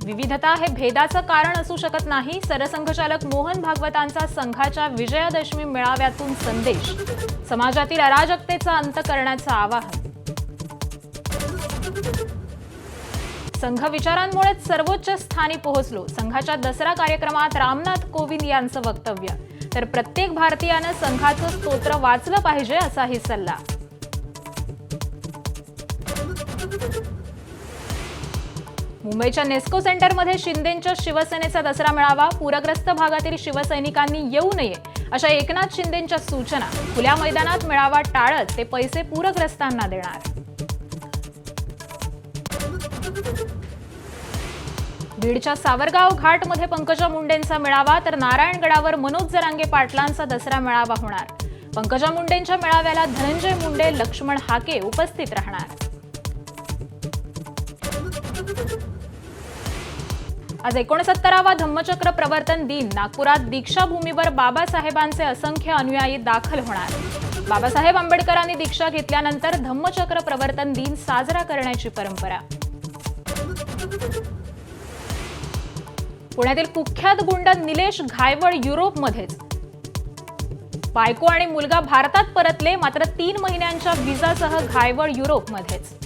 विविधता हे भेदाचं कारण असू शकत नाही. सरसंघचालक मोहन भागवतांचा संघाच्या विजयादशमी मेळाव्यातून संदेश. समाजातील अराजकतेचा अंत करण्याचं आवाहन. संघ विचारांमुळेच सर्वोच्च स्थानी पोहोचलो. संघाच्या दसरा कार्यक्रमात रामनाथ कोविंद यांचं वक्तव्य. तर प्रत्येक भारतीयानं संघाचं स्तोत्र वाचलं पाहिजे असाही सल्ला. मुंबईच्या नेस्को सेंटरमध्ये शिंदेंच्या शिवसेनेचा दसरा मेळावा. पूरग्रस्त भागातील शिवसैनिकांनी येऊ नये अशा एकनाथ शिंदेंच्या सूचना. खुल्या मैदानात मेळावा टाळत ते पैसे पूरग्रस्तांना देणार. बीडच्या सावरगाव घाटमध्ये पंकजा मुंडेंचा मेळावा. तर नारायणगडावर मनोज जरांगे पाटलांचा दसरा मेळावा होणार. पंकजा मुंडेंच्या मेळाव्याला धनंजय मुंडे, लक्ष्मण हाके उपस्थित राहणार. आज 69वा धम्मचक्र प्रवर्तन दिन. नागपुरात दीक्षाभूमीवर बाबासाहेबांचे असंख्य अनुयायी दाखल होणार. बाबासाहेब आंबेडकरांनी दीक्षा घेतल्यानंतर धम्मचक्र प्रवर्तन दिन साजरा करण्याची परंपरा. पुण्यातील कुख्यात गुंड निलेश घायवळ युरोपमध्येच. बायको आणि मुलगा भारतात परतले, मात्र 3 महिन्यांच्या व्हिसासह घायवळ युरोपमध्येच.